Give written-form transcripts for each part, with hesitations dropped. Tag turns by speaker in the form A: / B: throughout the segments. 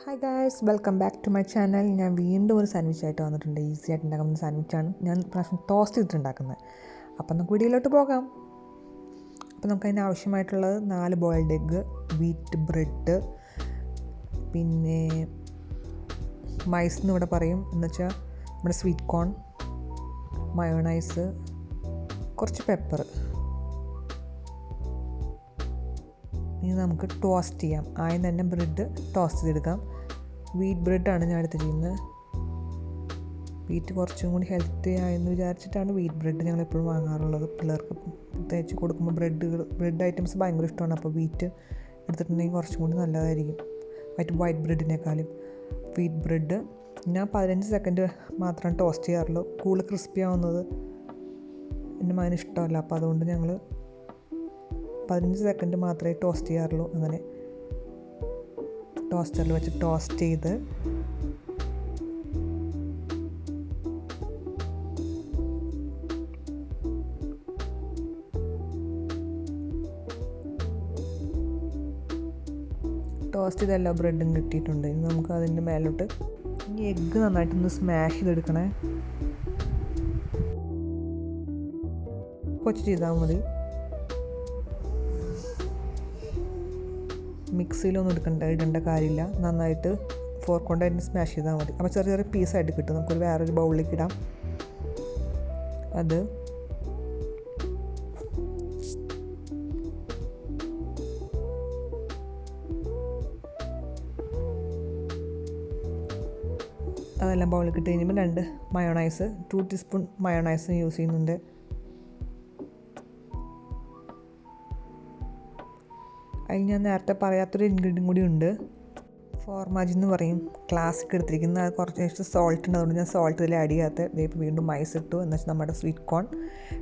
A: Hi guys, welcome back to my channel. ഞാൻ വീണ്ടും ഒരു സാൻഡ്വിച്ചായിട്ട് വന്നിട്ടുണ്ട്. ഈസി ആയിട്ട് ഉണ്ടാക്കുന്ന സാൻഡ്വിച്ചാണ് ഞാൻ പ്രാവശ്യം ടോസ്റ്റ് ചെയ്തിട്ടുണ്ടാക്കുന്നത്. അപ്പം നമുക്ക് വീഡിയോയിലോട്ട് പോകാം. അപ്പോൾ നമുക്കതിന് ആവശ്യമായിട്ടുള്ളത് 4 ബോയിൽഡ് എഗ്ഗ്, വീറ്റ് ബ്രെഡ്, പിന്നെ മൈസ് എന്ന് ഇവിടെ പറയും, എന്നുവെച്ചാൽ നമ്മുടെ സ്വീറ്റ് കോൺ, മയോണൈസ്, കുറച്ച് പെപ്പർ. ഇനി നമുക്ക് ടോസ്റ്റ് ചെയ്യാം. ആദ്യം തന്നെ ബ്രെഡ് ടോസ്റ്റ് ചെയ്തെടുക്കാം. വീറ്റ് ബ്രെഡാണ് ഞാൻ എടുത്തിരിക്കുന്നത്. വീറ്റ് കുറച്ചും കൂടി ഹെൽത്തി ആയെന്ന് വിചാരിച്ചിട്ടാണ് വീറ്റ് ബ്രെഡ് ഞങ്ങൾ എപ്പോഴും വാങ്ങാറുള്ളത്. പിള്ളേർക്ക് തേച്ച് കൊടുക്കുമ്പോൾ ബ്രെഡ് ഐറ്റംസ് ഭയങ്കര ഇഷ്ടമാണ്. അപ്പോൾ വീറ്റ് എടുത്തിട്ടുണ്ടെങ്കിൽ കുറച്ചും കൂടി നല്ലതായിരിക്കും വൈറ്റ് ബ്രെഡിനേക്കാളും. വീറ്റ് ബ്രെഡ് ഞാൻ 15 സെക്കൻഡ് മാത്രം ടോസ്റ്റ് ചെയ്യാറുള്ളൂ. കൂടുതൽ ക്രിസ്പി ആവുന്നത് എൻ്റെ മകന് ഇഷ്ടമല്ല. അപ്പോൾ അതുകൊണ്ട് ഞങ്ങൾ 15 സെക്കൻഡ് മാത്രമേ ടോസ്റ്റ് ചെയ്യാറുള്ളൂ. അങ്ങനെ ടോസ്റ്ററിൽ വെച്ച് ടോസ്റ്റ് ചെയ്ത് ടോസ്റ്റ് ചെയ്ത എല്ലാ ബ്രെഡും കിട്ടിയിട്ടുണ്ട്. ഇനി നമുക്ക് അതിൻ്റെ മേലോട്ട് ഈ എഗ്ഗ് നന്നായിട്ടൊന്ന് സ്മാഷ് ചെയ്തെടുക്കണേ. കൊച്ചു ചെയ്താൽ മതി. മിക്സിയിലൊന്നും ഇടേണ്ട കാര്യമില്ല. നന്നായിട്ട് ഫോർക്ക് കൊണ്ട് തന്നെ സ്മാഷ് ചെയ്താൽ മതി. അപ്പോൾ ചെറിയ ചെറിയ പീസായിട്ട് കിട്ടും. നമുക്കൊരു വേറൊരു ബൗളിലേക്ക് ഇടാം. അതെല്ലാം ബൗളിലേക്ക് ഇട്ട് കഴിയുമ്പോൾ 2 മയോണൈസ്, 2 ടീസ്പൂൺ മയോണൈസ് യൂസ് ചെയ്യുന്നുണ്ട്. അതിൽ ഞാൻ നേരത്തെ പറയാത്തൊരു ഇൻഗ്രീഡിയൻ്റ് കൂടി ഉണ്ട്. ഫോർമാജ് എന്ന് പറയും, ക്ലാസിക് എടുത്തിരിക്കുന്നത്. അത് കുറച്ച് സോൾട്ട് ഉണ്ട്, അതുകൊണ്ട് ഞാൻ സോൾട്ട് ഇതിൽ ആഡ് ചെയ്യാത്ത. ഇപ്പോൾ വീണ്ടും മൈസ് ഇട്ടു, എന്ന് വെച്ചാൽ നമ്മുടെ സ്വീറ്റ് കോൺ,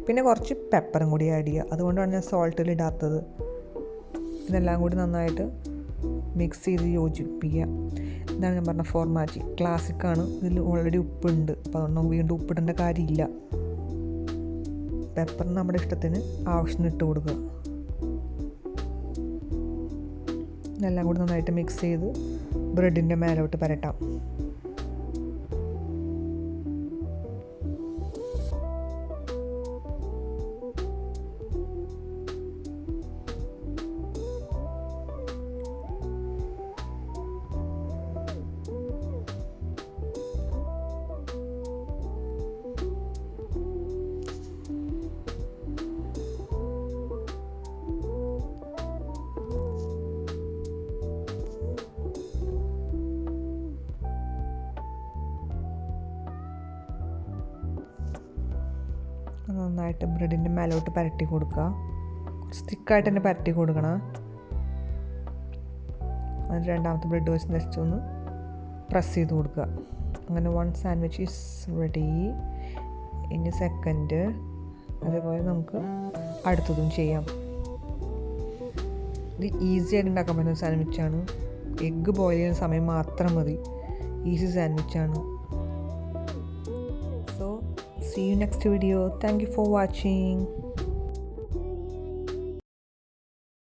A: പിന്നെ കുറച്ച് പെപ്പറും കൂടി ആഡ് ചെയ്യുക. അതുകൊണ്ടാണ് ഞാൻ സോൾട്ടിൽ ഇടാത്തത്. ഇതെല്ലാം കൂടി നന്നായിട്ട് മിക്സ് ചെയ്ത് യോജിപ്പിക്കുക. ഇതാണ് ഞാൻ പറഞ്ഞ ഫോർമാജി. ക്ലാസിക്കാണ്. ഇതിൽ ഓൾറെഡി ഉപ്പുണ്ട്, അപ്പോൾ അതുകൊണ്ട് നമുക്ക് വീണ്ടും ഉപ്പിടേണ്ട കാര്യമില്ല. പെപ്പറിന് നമ്മുടെ ഇഷ്ടത്തിന് ആവശ്യത്തിന് ഇട്ട് കൊടുക്കുക. എല്ലാം കൂടി നന്നായിട്ട് മിക്സ് ചെയ്ത് ബ്രെഡിൻ്റെ മേലോട്ട് പരട്ടാം. നന്നായിട്ട് ബ്രെഡിൻ്റെ മേലോട്ട് പരട്ടി കൊടുക്കുക. കുറച്ച് തിക്കായിട്ട് തന്നെ പരട്ടി കൊടുക്കണം. അതിന് രണ്ടാമത്തെ ബ്രെഡ് വെച്ച് ജസ്റ്റ് ഒന്ന് പ്രസ് ചെയ്ത് കൊടുക്കുക. അങ്ങനെ 1 സാൻഡ്വിച്ച് ഈസ് റെഡി. ഇനി സെക്കൻഡ് അതേപോലെ നമുക്ക് അടുത്തതും ചെയ്യാം. ഇത് ഈസി ആയിട്ട് ഉണ്ടാക്കാൻ പറ്റുന്ന സാൻഡ്വിച്ചാണ്. എഗ്ഗ് ബോയിൽ ചെയ്യുന്ന സമയം മാത്രം മതി. Easy സാൻഡ്വിച്ചാണ്. See you next video. Thank you for watching.